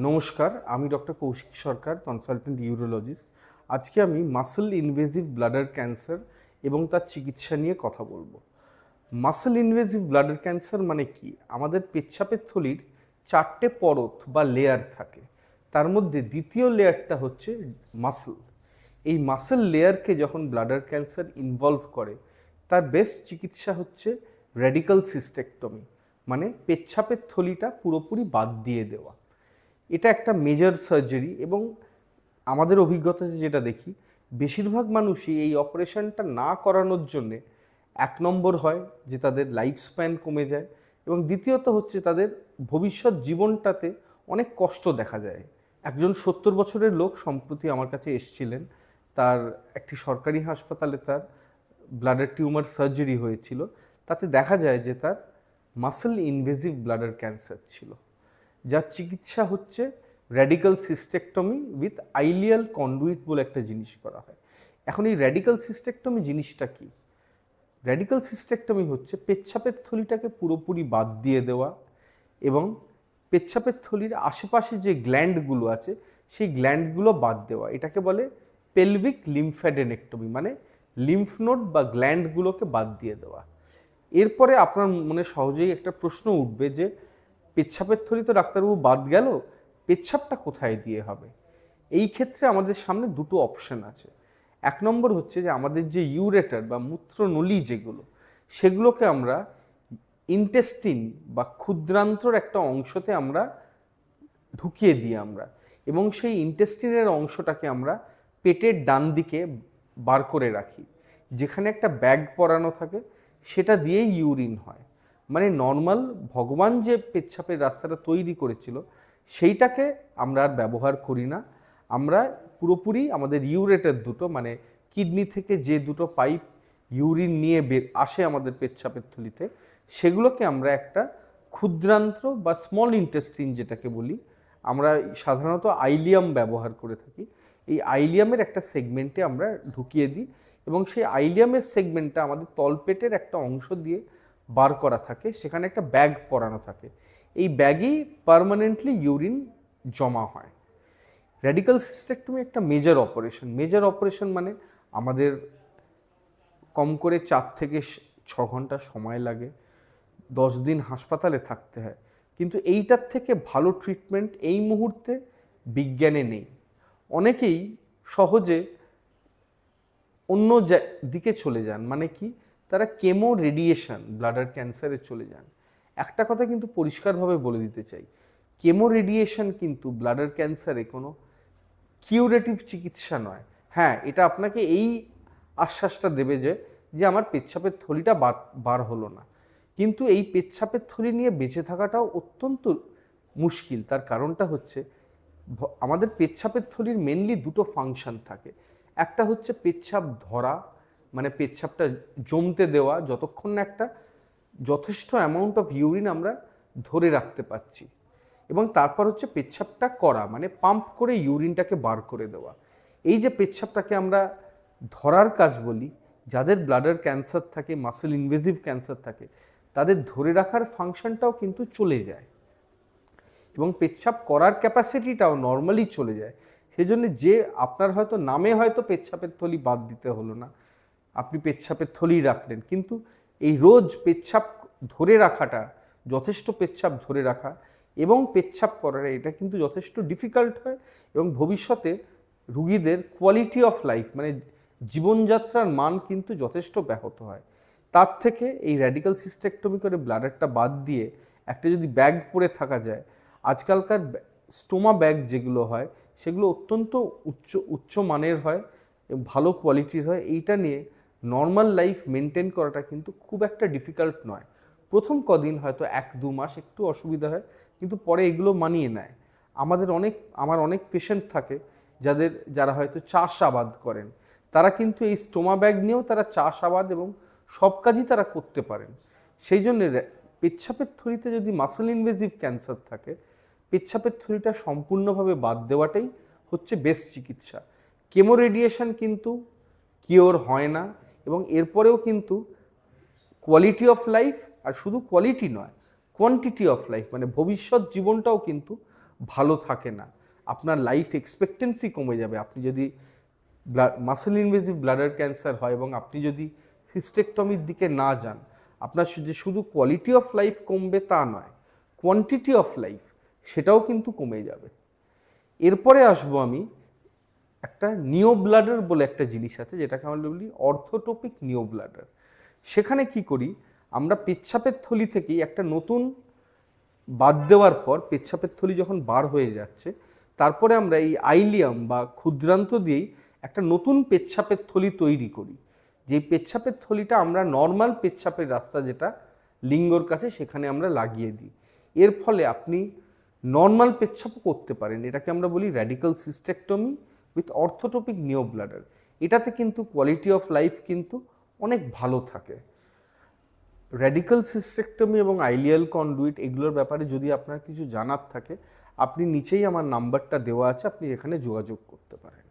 নমস্কার, আমি ডক্টর কৌশিক সরকার, consultant urologist. আজকে আমি মাসল ইনভেসিভ ব্লাডার ক্যান্সার এবং তার চিকিৎসা নিয়ে কথা বলবো। মাসল ইনভেসিভ ব্লাডার ক্যান্সার মানে কি? আমাদের পেচ্ছাপের থলির 4টে পরত বা লেয়ার থাকে। তার মধ্যে দ্বিতীয় লেয়ারটা হচ্ছে মাসল। এই মাসল লেয়ারকে যখন ব্লাডার ক্যান্সার ইনভলভ করে, তার বেস্ট চিকিৎসা হচ্ছে রেডিক্যাল সিস্টেক্টমি, মানে পেচ্ছাপের থলিটা পুরোপুরি বাদ দিয়ে দেওয়া। এটা একটা মেজর সার্জারি এবং আমাদের অভিজ্ঞতাতে যেটা দেখি, বেশিরভাগ মানুষই এই অপারেশনটা না করানোর জন্যে 1 নম্বর হয় যে তাদের লাইফ স্প্যান কমে যায়, এবং দ্বিতীয়ত হচ্ছে তাদের ভবিষ্যৎ জীবনটাতে অনেক কষ্ট দেখা যায়। একজন 70 বছরের লোক সম্প্রতি আমার কাছে এসেছিলেন। তার একটি সরকারি হাসপাতালে তার ব্লাডার টিউমার সার্জারি হয়েছিল। তাতে দেখা যায় যে তার মাসল ইনভেসিভ ব্লাডার ক্যান্সার ছিল, যার চিকিৎসা হচ্ছে র্যাডিক্যাল সিস্টেক্টমি উইথ আইলিয়াল কন্ডুইট বলে একটা জিনিস করা হয়। এখন এই র্যাডিক্যাল সিস্টেক্টমি জিনিসটা কি? র্যাডিক্যাল সিস্টেক্টমি হচ্ছে পেচ্ছাপের থলিটাকে পুরোপুরি বাদ দিয়ে দেওয়া এবং পেচ্ছাপের থলির আশেপাশে যে গ্ল্যান্ডগুলো আছে সেই গ্ল্যান্ডগুলো বাদ দেওয়া। এটাকে বলে পেলভিক লিম্ফ্যাডেনেক্টমি, মানে লিম্ফ নোড বা গ্ল্যান্ডগুলোকে বাদ দিয়ে দেওয়া। এরপরে আপনার মনে সহজেই একটা প্রশ্ন উঠবে যে পেচ্ছাপের থলি তো ডাক্তারবাবু বাদ গেল, পেচ্ছাপটা কোথায় দিয়ে হবে? এই ক্ষেত্রে আমাদের সামনে দুটো অপশন আছে। 1 নম্বর হচ্ছে যে আমাদের যে ইউরেটার বা মূত্রনলী যেগুলো, সেগুলোকে আমরা ইন্টেস্টিন বা ক্ষুদ্রান্ত্রর একটা অংশতে আমরা ঢুকিয়ে দিই আমরা, এবং সেই ইন্টেস্টিনের অংশটাকে আমরা পেটের ডান দিকে বার করে রাখি, যেখানে একটা ব্যাগ পরানো থাকে, সেটা দিয়েই ইউরিন হয়। মানে নর্মাল ভগবান যে পেচ্ছাপের রাস্তাটা তৈরি করেছিল সেইটাকে আমরা আর ব্যবহার করি না। আমরা পুরোপুরি আমাদের ইউরেটার দুটো, মানে কিডনি থেকে যে দুটো পাইপ ইউরিন নিয়ে আসে আমাদের পেচ্ছাপের থলিতে, সেগুলোকে আমরা একটা ক্ষুদ্রান্ত্র বা স্মল ইন্টেস্টিন যেটাকে বলি, আমরা সাধারণত আইলিয়াম ব্যবহার করে থাকি, এই আইলিয়ামের একটা সেগমেন্টে আমরা ঢুকিয়ে দিই, এবং সেই আইলিয়ামের সেগমেন্টটা আমাদের তলপেটের একটা অংশ দিয়ে বার করা থাকে, সেখানে একটা ব্যাগ পরানো থাকে। এই ব্যাগেই পার্মানেন্টলি ইউরিন জমা হয়। র্যাডিক্যাল সিস্টেক্টমি একটা মেজর অপারেশন। মেজর অপারেশন মানে আমাদের কম করে 4 থেকে 6 ঘন্টা সময় লাগে, 10 দিন হাসপাতালে থাকতে হয়, কিন্তু এইটার থেকে ভালো ট্রিটমেন্ট এই মুহূর্তে বিজ্ঞানে নেই। অনেকেই সহজে অন্য দিকে চলে যান, মানে কি, তারা কেমো রেডিয়েশন ব্লাডার ক্যান্সারে চলে যান। একটা কথা কিন্তু পরিষ্কারভাবে বলে দিতে চাই, কেমো রেডিয়েশন কিন্তু ব্লাডার ক্যান্সারে কোনো কিউরেটিভ চিকিৎসা নয়। হ্যাঁ, এটা আপনাকে এই আশ্বাসটা দেবে যে আমার পেচ্ছাপের থলিটা বার হলো না, কিন্তু এই পেচ্ছাপের থলি নিয়ে বেঁচে থাকাটাও অত্যন্ত মুশকিল। তার কারণটা হচ্ছে আমাদের পেচ্ছাপের থলির মেনলি দুটো ফাংশন থাকে। একটা হচ্ছে পেচ্ছাপ ধরা, মানে পেচ্ছাপটা জমতে দেওয়া, যতক্ষণ না একটা যথেষ্ট অ্যামাউন্ট অফ ইউরিন আমরা ধরে রাখতে পারছি, এবং তারপর হচ্ছে পেচ্ছাপটা করা, মানে পাম্প করে ইউরিনটাকে বার করে দেওয়া। এই যে পেচ্ছাপটাকে আমরা ধরার কাজ বলি, যাদের ব্লাডার ক্যান্সার থাকে, মাসল ইনভেসিভ ক্যান্সার থাকে, তাদের ধরে রাখার ফাংশনটাও কিন্তু চলে যায়, এবং পেচ্ছাপ করার ক্যাপাসিটিটাও নর্মালি চলে যায়। সেজন্য যে আপনার হয়তো নামে হয়তো পেচ্ছাপের থলি বাদ দিতে হলো না, আপনি পেচ্ছাপের থলি রাখলেন, কিন্তু এই রোজ পেচ্ছাপ ধরে রাখাটা, যথেষ্ট পেচ্ছাপ ধরে রাখা এবং পেচ্ছাপ করার, এটা কিন্তু যথেষ্ট ডিফিকাল্ট হয়, এবং ভবিষ্যতে রুগীদের কোয়ালিটি অফ লাইফ, মানে জীবনযাত্রার মান কিন্তু যথেষ্ট ব্যাহত হয়। তার থেকে এই র্যাডিক্যাল সিস্টেক্টমি করে ব্লাডারটা বাদ দিয়ে একটা যদি ব্যাগ পরে থাকা যায়, আজকালকার স্টোমা ব্যাগ যেগুলো হয় সেগুলো অত্যন্ত উচ্চ মানের হয়, ভালো কোয়ালিটির হয়। এইটা নিয়ে নর্মাল লাইফ মেনটেন করাটা কিন্তু খুব একটা ডিফিকাল্ট নয়। প্রথম কদিন হয়তো 1-2 মাস একটু অসুবিধা হয়, কিন্তু পরে এগুলো মানিয়ে নেয়। আমার অনেক পেশেন্ট থাকে যারা হয়তো চাষাবাদ করেন, তারা কিন্তু এই স্টোমা ব্যাগ নিয়েও তারা চাষাবাদ এবং সব কাজই তারা করতে পারেন। সেই জন্য পেচ্ছাপের থলিতে যদি মাসল ইনভেসিভ ক্যান্সার থাকে, পেচ্ছাপের থলিটা সম্পূর্ণভাবে বাদ দেওয়াটাই হচ্ছে বেস্ট চিকিৎসা। কেমো রেডিয়েশন কিন্তু কিওর হয় না, এবং এরপরেও কিন্তু কোয়ালিটি অফ লাইফ, আর শুধু কোয়ালিটি নয়, কোয়ান্টিটি অফ লাইফ, মানে ভবিষ্যৎ জীবনটাও কিন্তু ভালো থাকে না, আপনার লাইফ এক্সপেক্টেন্সি কমে যাবে। আপনি যদি মাসল ইনভেসিভ ব্লাডার ক্যান্সার হয় এবং আপনি যদি সিস্টেকটমির দিকে না যান, আপনার যে শুধু কোয়ালিটি অফ লাইফ কমবে তা নয়, কোয়ান্টিটি অফ লাইফ সেটাও কিন্তু কমে যাবে। এরপরে আসবো আমি একটা নিও ব্লাডার বলে একটা জিনিস আছে, যেটাকে আমরা বলি অর্থোটোপিক নিও ব্লাডার। সেখানে কি করি, আমরা পেচ্ছাপের থলি থেকেই একটা নতুন বাদ দেওয়ার পর, পেচ্ছাপের থলি যখন বার হয়ে যাচ্ছে, তারপরে আমরা এই আইলিয়াম বা ক্ষুদ্রান্ত দিয়েই একটা নতুন পেচ্ছাপের থলি তৈরি করি। যেই পেচ্ছাপের থলিটা আমরা নর্মাল পেচ্ছাপের রাস্তা যেটা লিঙ্গর কাছে, সেখানে আমরা লাগিয়ে দিই। এর ফলে আপনি নর্মাল পেচ্ছাপও করতে পারেন। এটাকে আমরা বলি র্যাডিক্যাল সিস্টেকটমি উইথ অর্থোটোপিক নিও ব্লাডার। এটাতে কিন্তু কোয়ালিটি অফ লাইফ কিন্তু অনেক ভালো থাকে। র্যাডিক্যাল সিস্টেকটমি এবং আইলিয়াল কন্ডুইট এগুলোর ব্যাপারে যদি আপনার কিছু জানার থাকে, আপনি নিচেই আমার নাম্বারটা দেওয়া আছে, আপনি এখানে যোগাযোগ করতে পারেন।